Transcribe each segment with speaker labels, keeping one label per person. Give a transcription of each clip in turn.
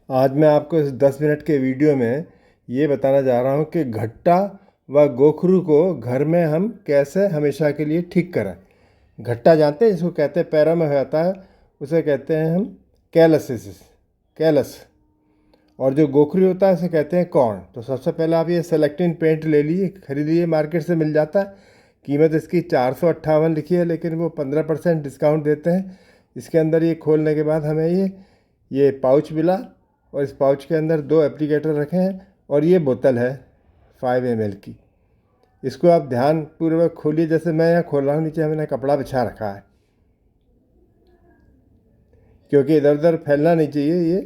Speaker 1: आज मैं आपको इस 10 मिनट के वीडियो में ये बताना जा रहा हूँ कि घट्टा व गोखरू को घर में हम कैसे हमेशा के लिए ठीक करें। घट्टा जानते हैं, जिसको कहते हैं पैरों में हो जाता है, उसे कहते हैं हम कैलसिस, कैलस। और जो गोखरू होता है उसे कहते हैं कॉर्न। तो सबसे पहले आप ये सेलेक्टिन पेंट ले लीजिए, खरीद लीजिए, मार्केट से मिल जाता है। कीमत इसकी 458 लिखी है, लेकिन वो 15% डिस्काउंट देते हैं। इसके अंदर ये खोलने के बाद हमें ये पाउच मिला, और इस पाउच के अंदर 2 एप्लीकेटर रखे हैं, और ये बोतल है 5 ml की। इसको आप ध्यानपूर्वक खोलिए, जैसे मैं यहाँ खोल रहा हूँ। नीचे हमने कपड़ा बिछा रखा है, क्योंकि इधर उधर फैलना नहीं चाहिए ये,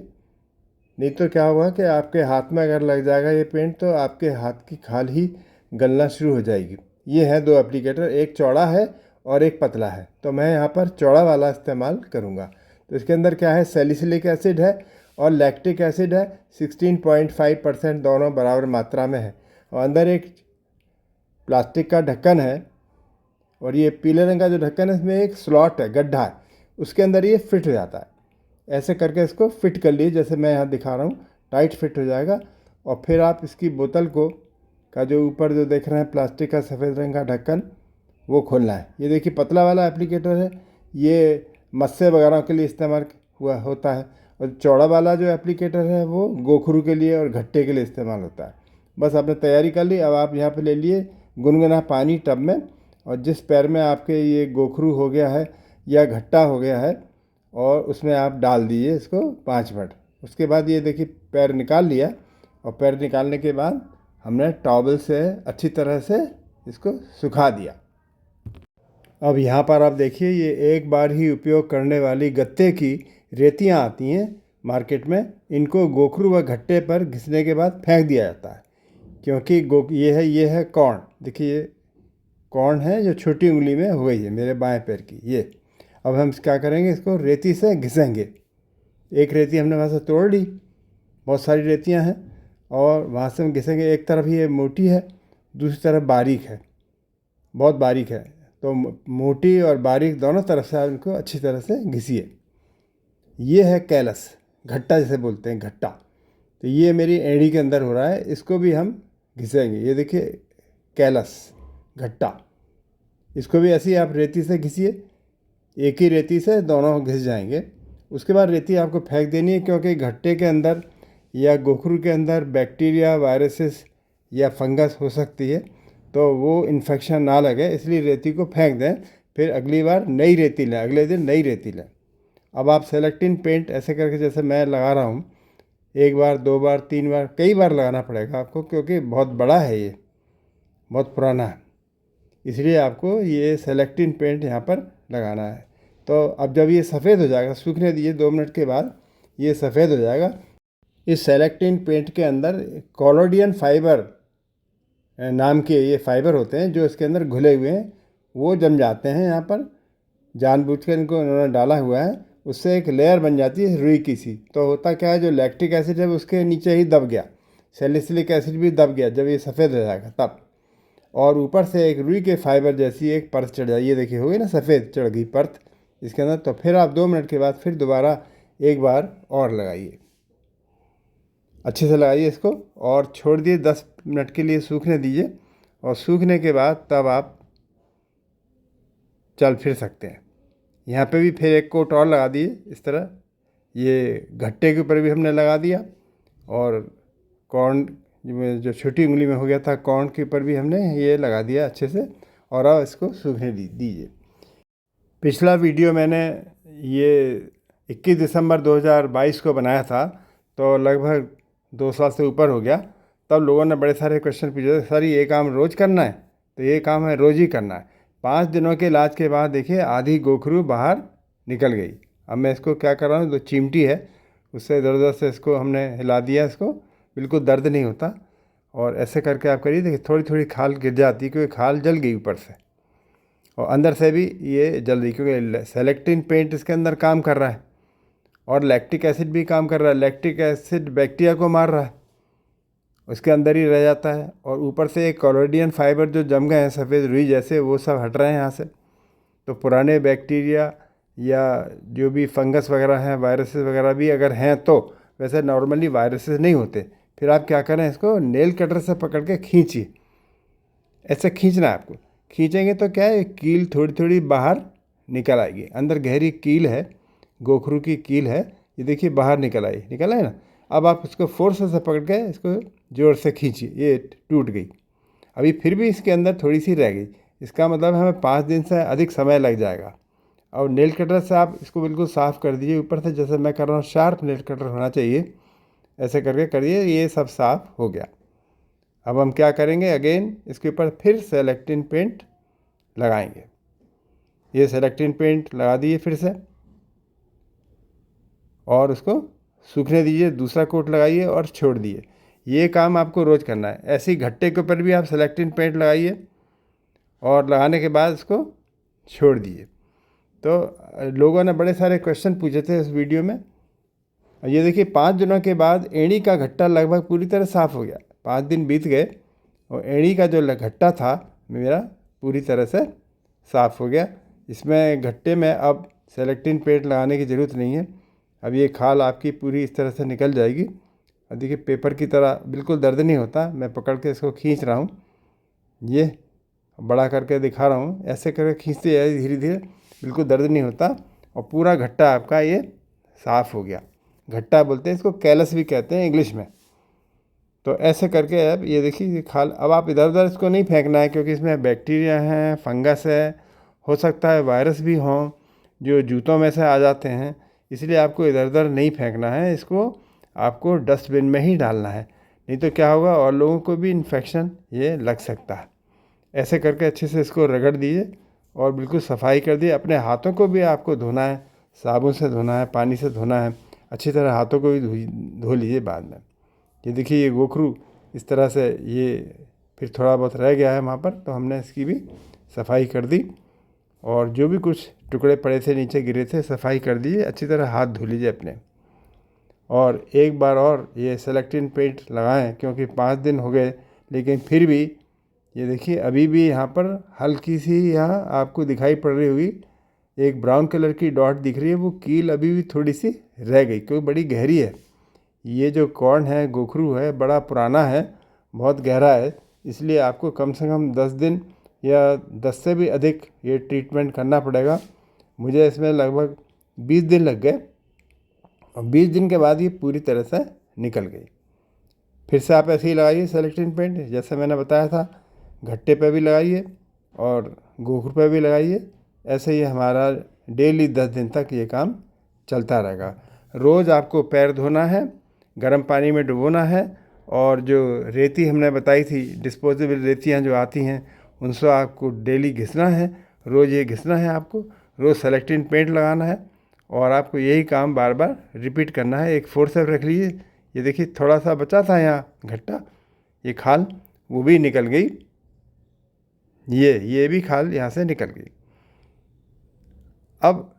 Speaker 1: नहीं तो क्या होगा कि आपके हाथ में अगर लग जाएगा ये पेंट, तो आपके हाथ की खाल ही गलना शुरू हो जाएगी। ये है 2 एप्लीकेटर, एक चौड़ा है और एक पतला है। तो मैं यहाँ पर चौड़ा वाला इस्तेमाल करूँगा। तो इसके अंदर क्या है, सैलिसिलिक एसिड है और लैक्टिक एसिड है। 16.5% दोनों बराबर मात्रा में है। और अंदर एक प्लास्टिक का ढक्कन है, और ये पीले रंग का जो ढक्कन है, इसमें एक स्लॉट है, गड्ढा है, उसके अंदर ये फिट हो जाता है। ऐसे करके इसको फिट कर लीजिए, जैसे मैं यहाँ दिखा रहा हूँ, टाइट फिट हो जाएगा। और फिर आप इसकी बोतल को का जो ऊपर जो देख रहे हैं प्लास्टिक का सफ़ेद रंग का ढक्कन, वो खोलना है। ये देखिए पतला वाला एप्लीकेटर है, ये मस्से वगैरह के लिए इस्तेमाल होता है। और चौड़ा वाला जो एप्लीकेटर है वो गोखरू के लिए और घट्टे के लिए इस्तेमाल होता है। बस आपने तैयारी कर ली। अब आप यहाँ पे ले लिए गुनगुना पानी टब में, और जिस पैर में आपके ये गोखरू हो गया है या घट्टा हो गया है, और उसमें आप डाल दीजिए इसको 5 मिनट। उसके बाद ये देखिए पैर निकाल लिया, और पैर निकालने के बाद हमने टॉवल से अच्छी तरह से इसको सुखा दिया। अब यहाँ पर आप देखिए, ये एक बार ही उपयोग करने वाली गत्ते की रेतियाँ आती हैं मार्केट में। इनको गोखरू व घट्टे पर घिसने के बाद फेंक दिया जाता है, क्योंकि ये है कॉर्न। देखिए ये कॉर्न है जो छोटी उंगली में हो गई है मेरे बाएं पैर की ये। अब हम क्या करेंगे, इसको रेती से घिसेंगे। एक रेती हमने वहाँ से तोड़ ली, बहुत सारी रेतियाँ हैं, और वहाँ से हम घिसेंगे। एक तरफ ये मोटी है, दूसरी तरफ बारीक है, बहुत बारीक है। तो मोटी और बारीक दोनों तरफ से आप इनको अच्छी तरह से घिसिए। ये है कैलस, घट्टा जिसे बोलते हैं, घट्टा। तो ये मेरी एड़ी के अंदर हो रहा है, इसको भी हम घिसेंगे। ये देखिए कैलस, घट्टा। इसको भी ऐसे ही आप रेती से घिसिए, एक ही रेती से दोनों घिस जाएंगे। उसके बाद रेती आपको फेंक देनी है, क्योंकि घट्टे के अंदर या गोखरू के अंदर बैक्टीरिया, वायरसेस या फंगस हो सकती है, तो वो इन्फेक्शन ना लगे, इसलिए रेती को फेंक दें। फिर अगली बार नई रेती लें, अगले दिन नई रेती लें। अब आप सेलेक्टिन पेंट ऐसे करके, जैसे मैं लगा रहा हूँ, 1 बार 2 बार 3 बार कई बार लगाना पड़ेगा आपको, क्योंकि बहुत बड़ा है ये, बहुत पुराना है। इसलिए आपको ये सेलेक्टिन पेंट यहाँ पर लगाना है। तो अब जब ये सफ़ेद हो जाएगा, सूखने दीजिए, 2 मिनट के बाद ये सफ़ेद हो जाएगा। इस सेलेक्टिन पेंट के अंदर कॉलोडियन फाइबर नाम के ये फाइबर होते हैं, जो इसके अंदर घुले हुए हैं, वो जम जाते हैं यहाँ पर। जानबूझकर इनको इन्होंने डाला हुआ है, उससे एक लेयर बन जाती है रुई की सी। तो होता क्या है, जो लैक्टिक एसिड है उसके नीचे ही दब गया, सैलिसिलिक एसिड भी दब गया जब ये सफ़ेद हो जाएगा तब। और ऊपर से एक रुई के फाइबर जैसी एक परत चढ़ जाए, ये देखिए हो गई ना, सफ़ेद चढ़ गई परत इसके अंदर। तो फिर आप 2 मिनट के बाद फिर दोबारा एक बार और लगाइए, अच्छे से लगाइए इसको, और छोड़ दिए 10 मिनट के लिए सूखने दीजिए। और सूखने के बाद तब आप चल फिर सकते हैं। यहाँ पे भी फिर एक कोट और लगा दिए इस तरह। ये घट्टे के ऊपर भी हमने लगा दिया, और कॉर्न जो छोटी उंगली में हो गया था, कॉर्न के ऊपर भी हमने ये लगा दिया अच्छे से। और अब इसको सूखने दीजिए। पिछला वीडियो मैंने ये 21 दिसंबर 2022 को बनाया था, तो लगभग 2 साल से ऊपर हो गया। तब लोगों ने बड़े सारे क्वेश्चन पूछे, सर ये काम रोज़ करना है? तो ये काम है रोज़ ही करना है। 5 दिनों के इलाज के बाद देखिए आधी गोखरू बाहर निकल गई। अब मैं इसको क्या कर रहा हूँ, जो चिमटी है उससे इधर उधर से इसको हमने हिला दिया, इसको बिल्कुल दर्द नहीं होता। और ऐसे करके आप करिए, देखिए थोड़ी थोड़ी खाल गिर जाती है, क्योंकि खाल जल गई ऊपर से, और अंदर से भी ये जल रही, क्योंकि सेलेक्टिन पेंट इसके अंदर काम कर रहा है, और लैक्टिक एसिड भी काम कर रहा है। लैक्टिक एसिड बैक्टीरिया को मार रहा है, उसके अंदर ही रह जाता है। और ऊपर से एक कॉलोडियन फाइबर जो जम गए हैं सफ़ेद रुई जैसे, वो सब हट रहे हैं यहाँ से। तो पुराने बैक्टीरिया या जो भी फंगस वगैरह हैं, वायरसेस वगैरह भी अगर हैं, तो वैसे नॉर्मली वायरसेस नहीं होते। फिर आप क्या करें, इसको नेल कटर से पकड़ के खींचिए। ऐसे खींचना है आपको। खींचेंगे तो क्या है, कील थोड़ी थोड़ी बाहर निकल आएगी। अंदर गहरी कील है, गोखरू की कील है, ये देखिए बाहर निकल आई ना। अब आप इसको फोर्स से पकड़ के इसको ज़ोर से खींचिए, ये टूट गई। अभी फिर भी इसके अंदर थोड़ी सी रह गई, इसका मतलब हमें 5 दिन से अधिक समय लग जाएगा। और नेल कटर से आप इसको बिल्कुल साफ़ कर दीजिए ऊपर से, जैसे मैं कर रहा हूँ, शार्प नेल कटर होना चाहिए। ऐसे करके करिए, ये सब साफ़ हो गया। अब हम क्या करेंगे, अगेन इसके ऊपर फिर सेलेक्टिन पेंट लगाएंगे। ये सेलेक्टिन पेंट लगा दिए फिर से, और उसको सूखने दीजिए। दूसरा कोट लगाइए और छोड़ दिए। ये काम आपको रोज़ करना है। ऐसे ही घट्टे के ऊपर भी आप सेलेक्टिन पेंट लगाइए और लगाने के बाद इसको छोड़ दिए। तो लोगों ने बड़े सारे क्वेश्चन पूछे थे इस वीडियो में। ये देखिए 5 दिनों के बाद एड़ी का घट्टा लगभग पूरी तरह साफ़ हो गया। 5 दिन बीत गए और एड़ी का जो घट्टा था मेरा पूरी तरह से साफ़ हो गया। इसमें घट्टे में अब सेलेक्टिन पेंट लगाने की ज़रूरत नहीं है। अब ये खाल आपकी पूरी इस तरह से निकल जाएगी। अब देखिए पेपर की तरह बिल्कुल दर्द नहीं होता। मैं पकड़ के इसको खींच रहा हूँ, ये बड़ा करके दिखा रहा हूँ। ऐसे करके खींचते जाए धीरे धीरे, बिल्कुल दर्द नहीं होता और पूरा घट्टा आपका ये साफ़ हो गया। घट्टा बोलते हैं इसको, कैलस भी कहते हैं इंग्लिश में। तो ऐसे करके अब ये देखिए ये खाल, अब आप इधर उधर इसको नहीं फेंकना है, क्योंकि इसमें बैक्टीरिया हैं, फंगस है, हो सकता है वायरस भी हों जो जूतों में से आ जाते हैं। इसलिए आपको इधर उधर नहीं फेंकना है, इसको आपको डस्टबिन में ही डालना है। नहीं तो क्या होगा, और लोगों को भी इन्फेक्शन ये लग सकता है। ऐसे करके अच्छे से इसको रगड़ दीजिए और बिल्कुल सफाई कर दिए। अपने हाथों को भी आपको धोना है, साबुन से धोना है, पानी से धोना है। अच्छी तरह हाथों को भी धो लीजिए बाद में। ये देखिए ये गोखरू इस तरह से, ये फिर थोड़ा बहुत रह गया है वहाँ पर, तो हमने इसकी भी सफाई कर दी। और जो भी कुछ टुकड़े पड़े थे नीचे गिरे थे, सफाई कर दीजिए। अच्छी तरह हाथ धो लीजिए अपने। और एक बार और ये सेलेक्टिन पेंट लगाएं, क्योंकि 5 दिन हो गए लेकिन फिर भी ये देखिए अभी भी यहाँ पर हल्की सी यहाँ आपको दिखाई पड़ रही होगी, एक ब्राउन कलर की डॉट दिख रही है। वो कील अभी भी थोड़ी सी रह गई, क्योंकि बड़ी गहरी है। ये जो कॉर्न है, गोखरू है, बड़ा पुराना है, बहुत गहरा है। इसलिए आपको कम से कम 10 दिन या 10 से भी अधिक ये ट्रीटमेंट करना पड़ेगा। मुझे इसमें लगभग 20 दिन लग गए और 20 दिन के बाद ये पूरी तरह से निकल गई। फिर से आप ऐसे ही लगाइए सेलेक्टिन पेंट, जैसे मैंने बताया था। घट्टे पे भी लगाइए और गोखरू पे भी लगाइए। ऐसे ही हमारा डेली 10 दिन तक ये काम चलता रहेगा। रोज़ आपको पैर धोना है, गर्म पानी में डुबोना है, और जो रेती हमने बताई थी, डिस्पोजेबल रेतियाँ जो आती हैं, उनसे आपको डेली घिसना है। रोज़ ये घिसना है आपको, रोज़ सेलेक्टिन पेंट लगाना है, और आपको यही काम बार बार रिपीट करना है। एक फोर्सेप रख लीजिए। ये देखिए थोड़ा सा बचा था यहाँ घट्टा, ये खाल वो भी निकल गई। ये भी खाल यहाँ से निकल गई। अब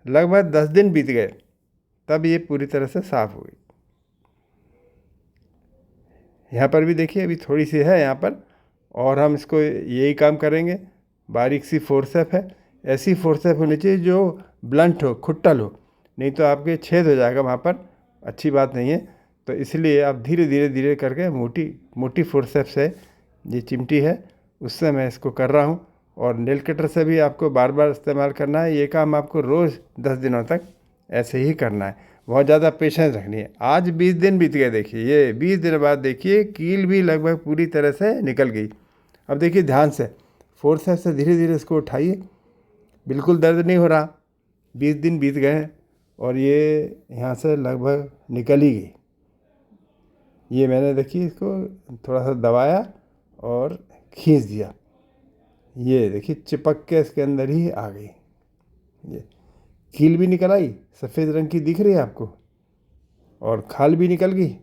Speaker 1: लगभग 10 दिन बीत गए, तब ये पूरी तरह से साफ़ हो गई। यहाँ पर भी देखिए अभी थोड़ी सी है यहाँ पर, और हम इसको यही काम करेंगे। बारीक सी फोर्सेप है, ऐसी फोर्सेप होनी चाहिए जो ब्लंट हो, खुट्टल हो, नहीं तो आपके छेद हो जाएगा वहाँ पर, अच्छी बात नहीं है। तो इसलिए आप धीरे धीरे धीरे करके मोटी मोटी फोर्सेप से, ये चिमटी है उससे मैं इसको कर रहा हूँ। और नेल कटर से भी आपको बार बार इस्तेमाल करना है। ये काम आपको रोज़ 10 दिनों तक ऐसे ही करना है। बहुत ज़्यादा पेशेंस रखनी है। आज 20 दिन बीत गए, देखिए ये 20 दिन बाद देखिए कील भी लगभग पूरी तरह से निकल गई। अब देखिए ध्यान से, फोर्सेप से धीरे धीरे इसको उठाइए, बिल्कुल दर्द नहीं हो रहा। 20 दिन बीत गए हैं और ये यहाँ से लगभग निकल ही गई। ये मैंने देखिए इसको थोड़ा सा दबाया और खींच दिया, ये देखिए चिपक के इसके अंदर ही आ गई। ये कील भी निकल आई, सफ़ेद रंग की दिख रही है आपको, और खाल भी निकल गई।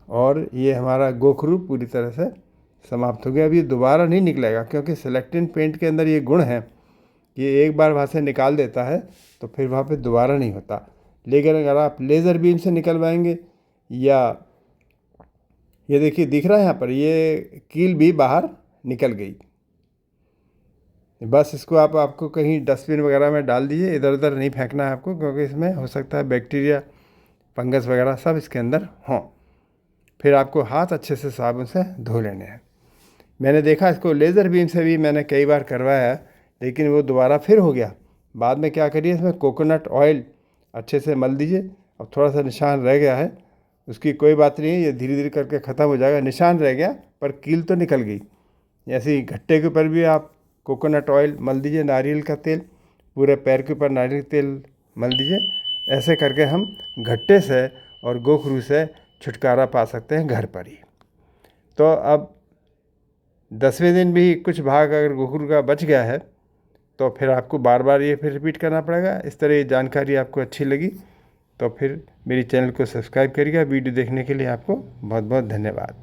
Speaker 1: और ये हमारा गोखरू पूरी तरह से समाप्त हो गया। अब ये दोबारा नहीं निकलेगा, क्योंकि सेलेक्टिन पेंट के अंदर ये गुण है कि एक बार वहाँ से निकाल देता है तो फिर वहाँ पे दोबारा नहीं होता। लेकिन अगर आप लेज़र बीम से निकलवाएंगे, या ये देखिए दिख रहा है यहाँ पर, ये कील भी बाहर निकल गई। बस इसको आपको कहीं डस्टबिन वगैरह में डाल दीजिए, इधर उधर नहीं फेंकना है आपको, क्योंकि इसमें हो सकता है बैक्टीरिया, फंगस वगैरह सब इसके अंदर हों। फिर आपको हाथ अच्छे से साबुन से धो लेने हैं। मैंने देखा इसको लेज़र बीम से भी मैंने कई बार करवाया, लेकिन वो दोबारा फिर हो गया। बाद में क्या करिए, इसमें कोकोनट ऑयल अच्छे से मल दीजिए। अब थोड़ा सा निशान रह गया है, उसकी कोई बात नहीं है, ये धीरे धीरे करके ख़त्म हो जाएगा। निशान रह गया पर कील तो निकल गई। ऐसे ही घट्टे के ऊपर भी आप कोकोनट ऑयल मल दीजिए, नारियल का तेल, पूरे पैर के ऊपर नारियल तेल मल दीजिए। ऐसे करके हम घट्टे से और गोखरू से छुटकारा पा सकते हैं घर पर ही। तो अब 10वें दिन भी कुछ भाग अगर गोखरू का बच गया है तो फिर आपको बार बार ये फिर रिपीट करना पड़ेगा। इस तरह ये जानकारी आपको अच्छी लगी तो फिर मेरी चैनल को सब्सक्राइब करिएगा। वीडियो देखने के लिए आपको बहुत बहुत धन्यवाद।